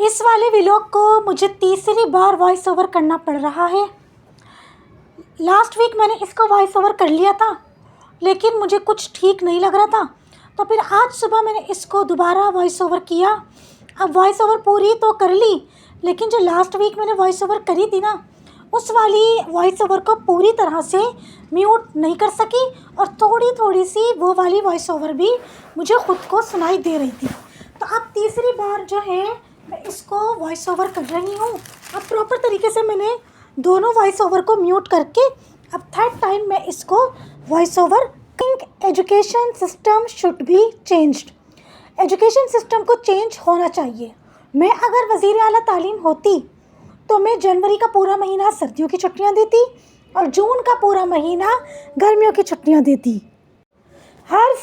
इस वाले व्लॉग को मुझे तीसरी बार वॉइस ओवर करना पड़ रहा है। लास्ट वीक मैंने इसको वॉइस ओवर कर लिया था, लेकिन मुझे कुछ ठीक नहीं लग रहा था, तो फिर आज सुबह मैंने इसको दोबारा वॉइस ओवर किया। अब वॉइस ओवर पूरी तो कर ली, लेकिन जो लास्ट वीक मैंने वॉइस ओवर करी थी ना, उस वाली वॉइस ओवर को पूरी तरह से म्यूट नहीं कर सकी, और थोड़ी थोड़ी सी वो वाली वॉइस ओवर भी मुझे ख़ुद को सुनाई दे रही थी। तो अब तीसरी बार जो है मैं इसको वॉइस ओवर कर रही हूँ। अब प्रॉपर तरीके से मैंने दोनों वॉइस ओवर को म्यूट करके अब थर्ड टाइम मैं इसको voice over. Education system should be changed. Education system को चेंज होना चाहिए। मैं अगर वज़ीर आला तालीम होती तो मैं जनवरी का पूरा महीना सर्दियों की छुट्टियां देती और जून का पूरा महीना गर्मियों की छुट्टियां देती। हर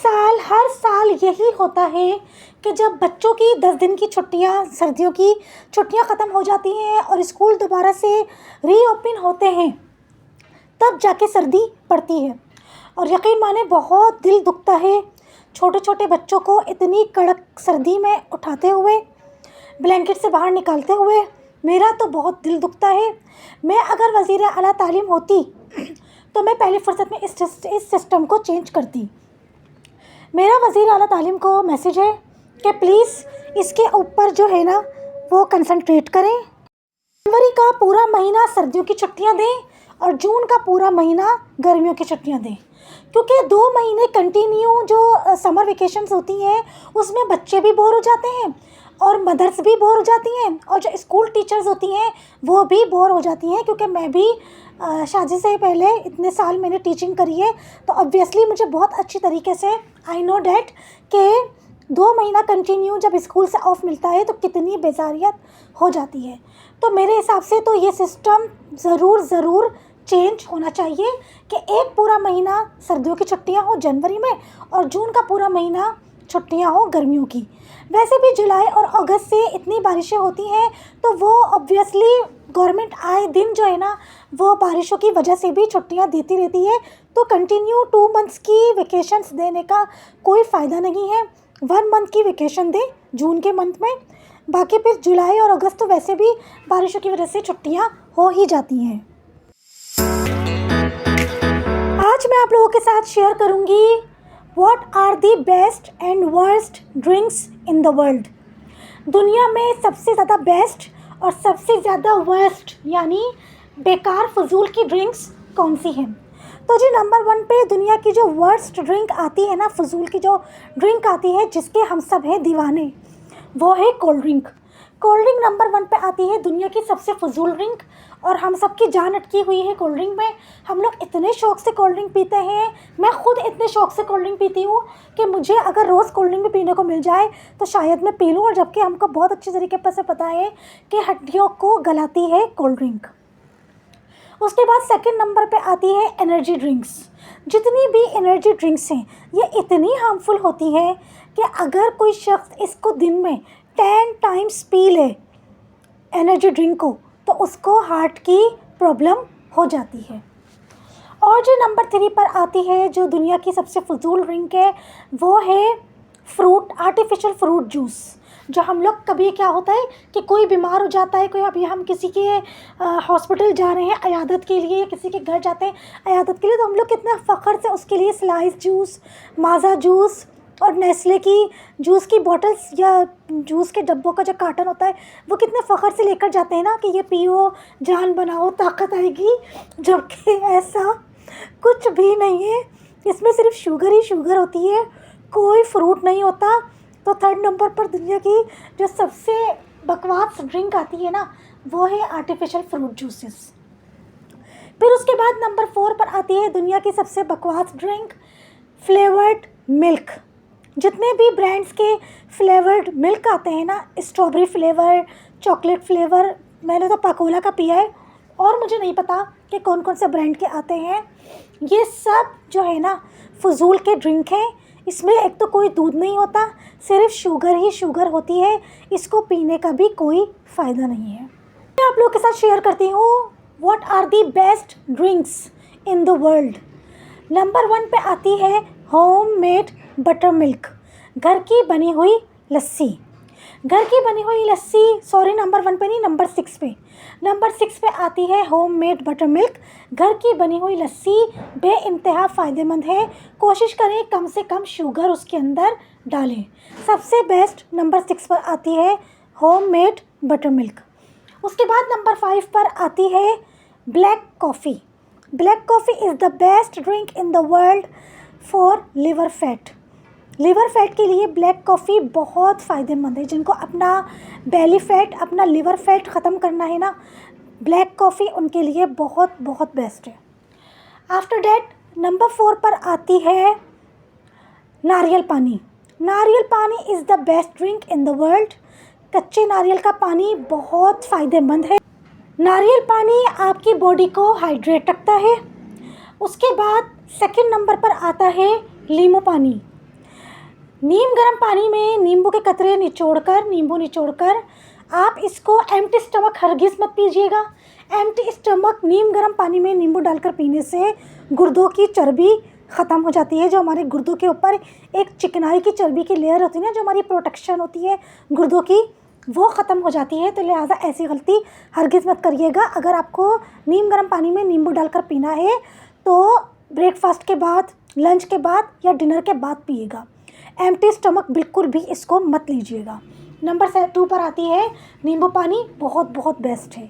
साल यही होता है कि जब बच्चों की 10 दिन की छुट्टियां, सर्दियों की छुट्टियां ख़त्म हो जाती हैं और स्कूल दोबारा से रीओपन होते हैं, तब जाके सर्दी पड़ती है। और यकीन माने बहुत दिल दुखता है छोटे छोटे बच्चों को इतनी कड़क सर्दी में उठाते हुए, ब्लैंकेट से बाहर निकालते हुए। मेरा तो बहुत दिल दुखता है। मैं अगर वज़ीर आला तालीम होती तो मैं पहली फुर्सत में इस सिस्टम को चेंज करती। मेरा वज़ीर आला तालीम को मैसेज है कि प्लीज़ इसके ऊपर जो है ना वो कंसंट्रेट करें। जनवरी का पूरा महीना सर्दियों की छुट्टियां दें और जून का पूरा महीना गर्मियों की छुट्टियां दें, क्योंकि 2 महीने कंटिन्यू जो समर वेकेशंस होती हैं उसमें बच्चे भी बोर हो जाते हैं और मदर्स भी बोर हो जाती हैं और जो स्कूल टीचर्स होती हैं वो भी बोर हो जाती हैं। क्योंकि मैं भी शादी से पहले इतने साल मैंने टीचिंग करी है, तो ऑब्वियसली मुझे बहुत अच्छी तरीके से आई नो डैट कि 2 महीना कंटिन्यू जब स्कूल से ऑफ मिलता है तो कितनी बेजारियत हो जाती है। तो मेरे हिसाब से तो ये सिस्टम ज़रूर चेंज होना चाहिए कि एक पूरा महीना सर्दियों की छुट्टियां हो जनवरी में और जून का पूरा महीना छुट्टियां हो गर्मियों की। वैसे भी जुलाई और अगस्त से इतनी बारिशें होती हैं, तो वो ऑब्वियसली गवर्नमेंट आए दिन जो है ना वो बारिशों की वजह से भी छुट्टियां देती रहती है। तो कंटिन्यू 2 मंथ्स की वेकेशंस देने का कोई फ़ायदा नहीं है। 1 मंथ की वेकेशन दें जून के मंथ में, बाकी फिर जुलाई और अगस्त तो वैसे भी बारिशों की वजह से छुट्टियां हो ही जाती हैं। आज मैं आप लोगों के साथ शेयर करूंगी what are the best and worst drinks in the world. दुनिया में सबसे ज़्यादा बेस्ट और सबसे ज़्यादा वर्स्ट यानी बेकार फजूल की ड्रिंक्स कौन सी हैं। तो जी नंबर 1 पे दुनिया की जो वर्स्ट ड्रिंक आती है ना, फजूल की जो ड्रिंक आती है जिसके हम सब हैं दीवाने, वो है cold drink. Cold drink number 1 पे आती है दुनिया की सबसे फजूल ड्रिंक, और हम सब की जान अटकी हुई है कोल्ड ड्रिंक में। हम लोग इतने शौक़ से कोल्ड ड्रिंक पीते हैं, मैं खुद इतने शौक़ से कोल्ड ड्रिंक पीती हूँ कि मुझे अगर रोज़ कोल्ड ड्रिंक भी पीने को मिल जाए तो शायद मैं पी लूँ। और जबकि हमको बहुत अच्छे तरीके से पता है कि हड्डियों को गलाती है कोल्ड ड्रिंक। उसके बाद सेकंड नंबर पे आती है एनर्जी ड्रिंक्स। जितनी भी एनर्जी ड्रिंक्स हैं ये इतनी हार्मफुल होती है कि अगर कोई शख्स इसको दिन में 10 टाइम्स पी ले एनर्जी ड्रिंक को, तो उसको हार्ट की प्रॉब्लम हो जाती है। और जो नंबर 3 पर आती है जो दुनिया की सबसे फजूल ड्रिंक है, वो है आर्टिफिशियल फ्रूट जूस। जो हम लोग कभी क्या होता है कि कोई बीमार हो जाता है, कोई अभी हम किसी के हॉस्पिटल जा रहे हैं अयादत के लिए, किसी के घर जाते हैं अयादत के लिए, तो हम लोग कितना फ़ख्र से उसके लिए स्लाइस जूस, माज़ा जूस और नेस्ले की जूस की बॉटल्स या जूस के डब्बों का जो कार्टन होता है वो कितने फ़ख्र से लेकर जाते हैं ना कि ये पियो, जान बनाओ, ताकत आएगी। जबकि ऐसा कुछ भी नहीं है, इसमें सिर्फ शुगर ही शुगर होती है, कोई फ्रूट नहीं होता। तो थर्ड नंबर पर दुनिया की जो सबसे बकवास ड्रिंक आती है ना वो है आर्टिफिशियल फ्रूट जूसेस। फिर उसके बाद नंबर 4 पर आती है दुनिया की सबसे बकवास ड्रिंक फ्लेवर्ड मिल्क। जितने भी ब्रांड्स के फ्लेवर्ड मिल्क आते हैं ना, स्ट्रॉबेरी फ्लेवर, चॉकलेट फ्लेवर, मैंने तो पाकोला का पिया है और मुझे नहीं पता कि कौन कौन से ब्रांड के आते हैं। ये सब जो है ना फजूल के ड्रिंक हैं। इसमें एक तो कोई दूध नहीं होता, सिर्फ शुगर ही शुगर होती है, इसको पीने का भी कोई फ़ायदा नहीं है। मैं आप लोगों के साथ शेयर करती हूँ what are the best drinks in the world. Number 1 पे आती है होम मेड बटर मिल्क, घर की बनी हुई लस्सी। घर की बनी हुई लस्सी, सॉरी नंबर 1 पे नहीं, नंबर 6 पे, नंबर 6 पे आती है होममेड बटर मिल्क। घर की बनी हुई लस्सी बेइंतहा फ़ायदेमंद है, कोशिश करें कम से कम शुगर उसके अंदर डालें। सबसे बेस्ट नंबर 6 पर आती है होममेड बटर मिल्क। उसके बाद नंबर 5 पर आती है black coffee. Black coffee is the best drink in the world for liver fat. Liver fat के लिए ब्लैक कॉफ़ी बहुत फ़ायदेमंद है। जिनको अपना बेली फैट, अपना लिवर फैट ख़त्म करना है ना, ब्लैक कॉफ़ी उनके लिए बहुत बहुत बेस्ट है। आफ्टर डैट नंबर 4 पर आती है नारियल पानी। नारियल पानी is the best drink in the world. कच्चे नारियल का पानी बहुत फ़ायदेमंद है। नारियल पानी आपकी बॉडी को हाइड्रेट रखता है। उसके बाद सेकंड नंबर पर आता है नींबू पानी। नीम गर्म पानी में नींबू के कतरे नींबू निचोड़कर आप इसको एम्प्टी स्टमक हरगिज़ मत पीजिएगा। एम्प्टी स्टमक नीम गर्म पानी में नींबू डालकर पीने से गुर्दों की चर्बी ख़त्म हो जाती है। जो हमारे गुर्दों के ऊपर एक चिकनाई की चर्बी की लेयर होती है ना, जो हमारी प्रोटेक्शन होती है गुर्दों की, वो ख़त्म हो जाती है। तो लिहाजा ऐसी गलती हरगिज़ मत करिएगा। अगर आपको नीम गर्म पानी में नींबू डालकर पीना है तो ब्रेकफास्ट के बाद, लंच के बाद या डिनर के बाद पिएगा। एम्प्टी स्टमक बिल्कुल भी इसको मत लीजिएगा। नंबर 2 पर आती है नींबू पानी, बहुत बहुत बेस्ट है।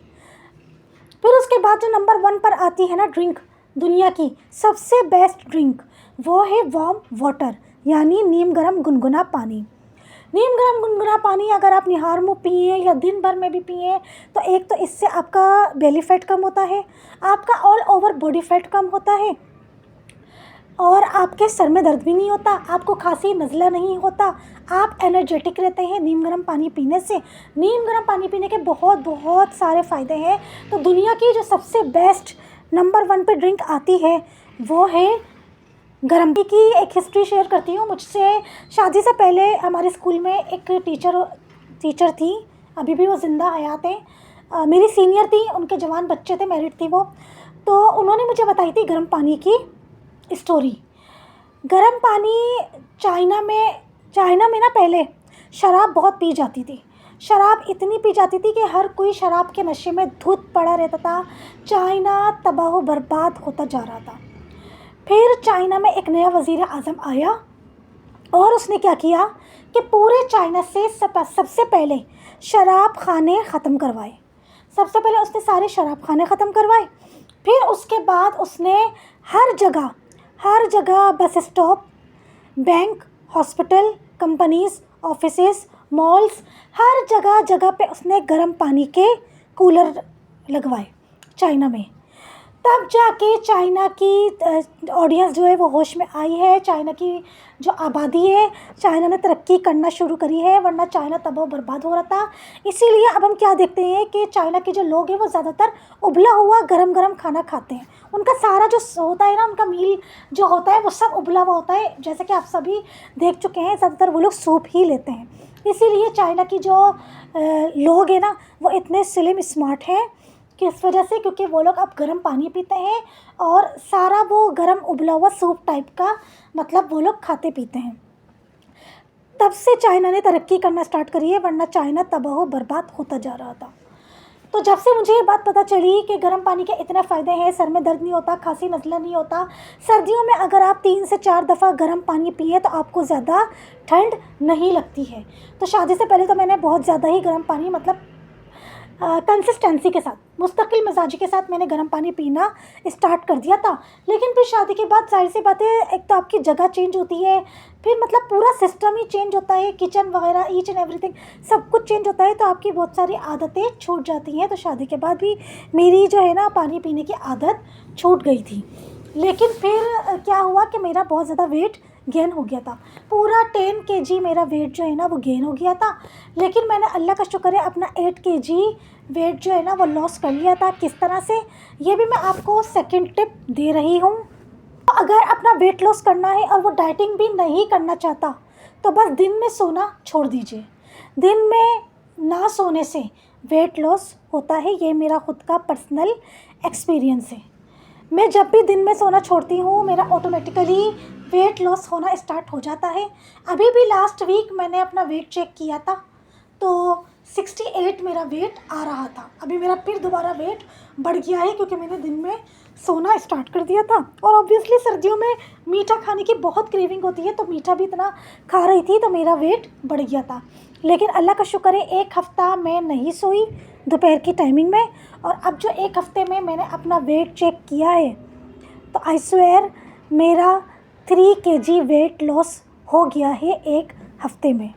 फिर उसके बाद जो नंबर 1 पर आती है ना ड्रिंक, दुनिया की सबसे बेस्ट ड्रिंक, वो है वार्म वाटर, यानी नीम गर्म गुनगुना पानी। नीम गर्म गुनगुना पानी अगर आप निहार मुँह पिए या दिन भर में भी पिए तो एक तो इससे आपका बेली फैट कम होता है, आपका ऑल ओवर बॉडी फैट कम होता है, और आपके सर में दर्द भी नहीं होता, आपको खांसी नज़ला नहीं होता, आप एनर्जेटिक रहते हैं नीम गर्म पानी पीने से। नीम गर्म पानी पीने के बहुत बहुत सारे फ़ायदे हैं। तो दुनिया की जो सबसे बेस्ट नंबर 1 पे ड्रिंक आती है वो है गर्म पानी। की एक हिस्ट्री शेयर करती हूँ। मुझसे शादी से पहले हमारे स्कूल में एक टीचर थी, अभी भी वो ज़िंदा हयात हैं, मेरी सीनियर थी, उनके जवान बच्चे थे, मैरिड थी वो। तो उन्होंने मुझे बताई थी गर्म पानी की स्टोरी। गर्म पानी चाइना में ना पहले शराब बहुत पी जाती थी। शराब इतनी पी जाती थी कि हर कोई शराब के नशे में धुत पड़ा रहता था। चाइना तबाह बर्बाद होता जा रहा था। फिर चाइना में एक नया वज़ीर आज़म आया और उसने क्या किया कि पूरे चाइना से सबसे पहले शराब खाने ख़त्म करवाए। सबसे पहले उसने सारे शराब खाने ख़त्म करवाए। फिर उसके बाद उसने हर जगह bus stop, bank, hospital, companies, offices, malls, हर जगह पे उसने गर्म पानी के कूलर लगवाए चाइना में। तब जाके चाइना की ऑडियंस जो है वो होश में आई है। चाइना की जो आबादी है, चाइना ने तरक्की करना शुरू करी है, वरना चाइना तबाह बर्बाद हो रहा था। इसीलिए अब हम क्या देखते हैं कि चाइना के जो लोग हैं वो ज़्यादातर उबला हुआ गरम खाना खाते हैं। उनका सारा जो होता है ना, उनका मील जो होता है वो सब उबला हुआ होता है। जैसे कि आप सभी देख चुके हैं, ज़्यादातर वो लोग सूप ही लेते हैं। इसीलिए चाइना की जो लोग हैं ना वो इतने स्लिम स्मार्ट हैं, किस वजह से, क्योंकि वो लोग अब गर्म पानी पीते हैं और सारा वो गर्म उबला हुआ सूप टाइप का मतलब वो लोग खाते पीते हैं। तब से चाइना ने तरक्की करना स्टार्ट करी है, वरना चाइना तबाह बर्बाद होता जा रहा था। तो जब से मुझे ये बात पता चली कि गर्म पानी के इतने फ़ायदे हैं, सर में दर्द नहीं होता, खांसी नज़ला नहीं होता, सर्दियों में अगर आप 3 से 4 दफ़ा गर्म पानी पिए तो आपको ज़्यादा ठंड नहीं लगती है। तो शादी से पहले तो मैंने बहुत ज़्यादा ही गर्म पानी मतलब कंसिस्टेंसी के साथ, मुस्तकिल मिजाजी के साथ मैंने गर्म पानी पीना स्टार्ट कर दिया था। लेकिन फिर शादी के बाद जाहिर सी बात है, एक तो आपकी जगह चेंज होती है, फिर मतलब पूरा सिस्टम ही चेंज होता है, किचन वगैरह ईच एंड एवरीथिंग सब कुछ चेंज होता है, तो आपकी बहुत सारी आदतें छूट जाती हैं। तो शादी के बाद भी मेरी जो है ना पानी पीने की आदत छूट गई थी। लेकिन फिर क्या हुआ कि मेरा बहुत ज़्यादा वेट गेन हो गया था, पूरा 10 kg मेरा वेट जो है ना वो गेन हो गया था। लेकिन मैंने अल्लाह का शुक्र है अपना 8 kg वेट जो है ना वो लॉस कर लिया था। किस तरह से, ये भी मैं आपको सेकंड टिप दे रही हूँ। तो अगर अपना वेट लॉस करना है और वो डाइटिंग भी नहीं करना चाहता तो बस दिन में सोना छोड़ दीजिए। दिन में ना सोने से वेट लॉस होता है, ये मेरा ख़ुद का पर्सनल एक्सपीरियंस है। मैं जब भी दिन में सोना छोड़ती हूँ मेरा ऑटोमेटिकली वेट लॉस होना स्टार्ट हो जाता है। अभी भी लास्ट वीक मैंने अपना वेट चेक किया था तो 68 मेरा वेट आ रहा था। अभी मेरा फिर दोबारा वेट बढ़ गया है क्योंकि मैंने दिन में सोना स्टार्ट कर दिया था। और ऑब्वियसली सर्दियों में मीठा खाने की बहुत क्रेविंग होती है, तो मीठा भी इतना खा रही थी तो मेरा वेट बढ़ गया था। लेकिन अल्लाह का शुक्र है, एक हफ़्ता मैं नहीं सोई दोपहर की टाइमिंग में, और अब जो एक हफ़्ते में मैंने अपना वेट चेक किया है तो आई स्वेयर मेरा 3 kg वेट लॉस हो गया है एक हफ़्ते में।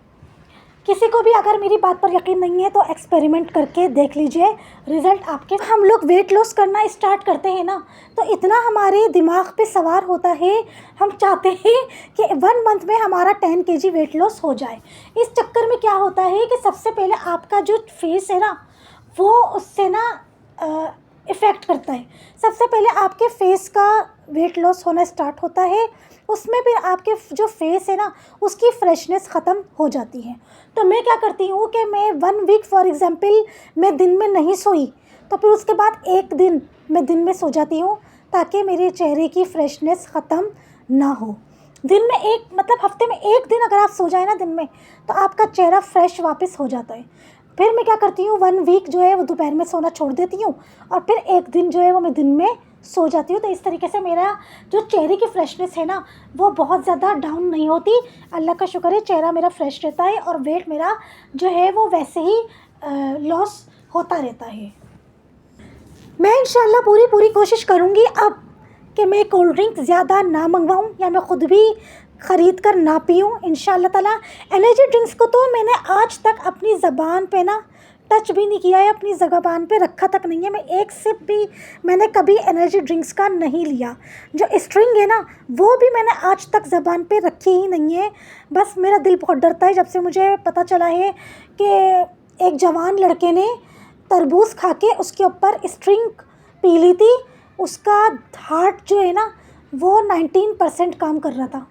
किसी को भी अगर मेरी बात पर यकीन नहीं है तो एक्सपेरिमेंट करके देख लीजिए, रिज़ल्ट आपके। हम लोग वेट लॉस करना स्टार्ट करते हैं ना तो इतना हमारे दिमाग पे सवार होता है, हम चाहते हैं कि 1 मंथ में हमारा 10 kg वेट लॉस हो जाए। इस चक्कर में क्या होता है कि सबसे पहले आपका जो फेस है ना वो उससे ना इफ़ेक्ट करता है। सबसे पहले आपके फेस का वेट लॉस होना स्टार्ट होता है, उसमें फिर आपके जो फेस है ना उसकी फ्रेशनेस ख़त्म हो जाती है। तो मैं क्या करती हूँ कि मैं 1 वीक फॉर एग्ज़ाम्पल मैं दिन में नहीं सोई तो फिर उसके बाद एक दिन मैं दिन में सो जाती हूँ ताकि मेरे चेहरे की फ्रेशनेस ख़त्म ना हो। दिन में एक मतलब हफ्ते में एक दिन अगर आप सो जाए ना दिन में तो आपका चेहरा फ्रेश वापस हो जाता है। फिर मैं क्या करती हूँ 1 वीक जो है वो दोपहर में सोना छोड़ देती हूँ और फिर एक दिन जो है वो मैं दिन में सो जाती हूँ। तो इस तरीके से मेरा जो चेहरे की फ्रेशनेस है ना वो बहुत ज़्यादा डाउन नहीं होती। अल्लाह का शुक्र है, चेहरा मेरा फ्रेश रहता है और वेट मेरा जो है वो वैसे ही लॉस होता रहता है। मैं इंशाल्लाह पूरी कोशिश करूँगी अब कि मैं कोल्ड ड्रिंक ज़्यादा ना मंगवाऊँ या मैं ख़ुद भी ख़रीद कर ना पीऊँ इंशाल्लाह ताला। एनर्जी ड्रिंक्स को तो मैंने आज तक अपनी ज़बान पे ना टच भी नहीं किया है, अपनी ज़बान पे रखा तक नहीं है। मैं एक सिप भी मैंने कभी एनर्जी ड्रिंक्स का नहीं लिया। जो स्ट्रिंग है ना वो भी मैंने आज तक ज़बान पे रखी ही नहीं है। बस मेरा दिल बहुत डरता है जब से मुझे पता चला है कि एक जवान लड़के ने तरबूज खा के उसके ऊपर स्ट्रिंग पी ली थी, उसका हार्ट जो है ना वो 19% काम कर रहा था,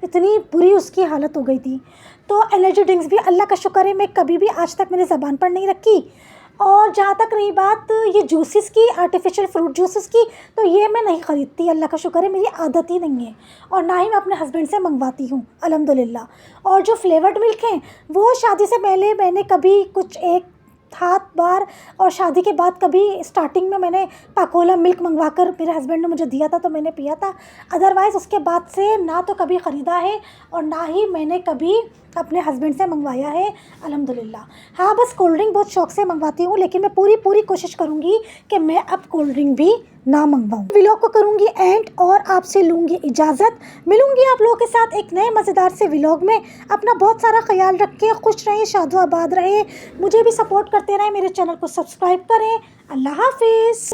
इतनी बुरी उसकी हालत हो गई थी। तो एनर्जी ड्रिंक्स भी अल्लाह का शुक्र है मैं कभी भी आज तक मैंने ज़बान पर नहीं रखी। और जहाँ तक रही बात ये जूसेस की, आर्टिफिशियल फ्रूट जूसेस की, तो ये मैं नहीं ख़रीदती, अल्लाह का शुक्र है मेरी आदत ही नहीं है और ना ही मैं अपने हस्बैंड से मंगवाती हूँ अल्हम्दुलिल्लाह। और जो फ्लेवर्ड मिल्क हैं वो शादी से पहले मैंने कभी कुछ एक हाथ बार और शादी के बाद कभी स्टार्टिंग में मैंने पाकोला मिल्क मंगवा कर मेरे हस्बैंड ने मुझे दिया था तो मैंने पिया था। अदरवाइज़ उसके बाद से ना तो कभी ख़रीदा है और ना ही मैंने कभी अपने हस्बैंड से मंगवाया है अल्हम्दुलिल्लाह। हाँ, बस कोल्ड ड्रिंक बहुत शौक़ से मंगवाती हूँ, लेकिन मैं पूरी कोशिश करूँगी कि मैं अब कोल्ड ड्रिंक भी ना मंगवाऊँ। व्लॉग को करूँगी एंड और आपसे लूँगी इजाज़त। मिलूँगी आप लोगों के साथ एक नए मज़ेदार से व्लॉग में। अपना बहुत सारा ख्याल रखें, खुश रहें, शादो आबाद रहें, मुझे भी सपोर्ट करते रहें, मेरे चैनल को सब्सक्राइब करें। अल्लाह हाफिज़।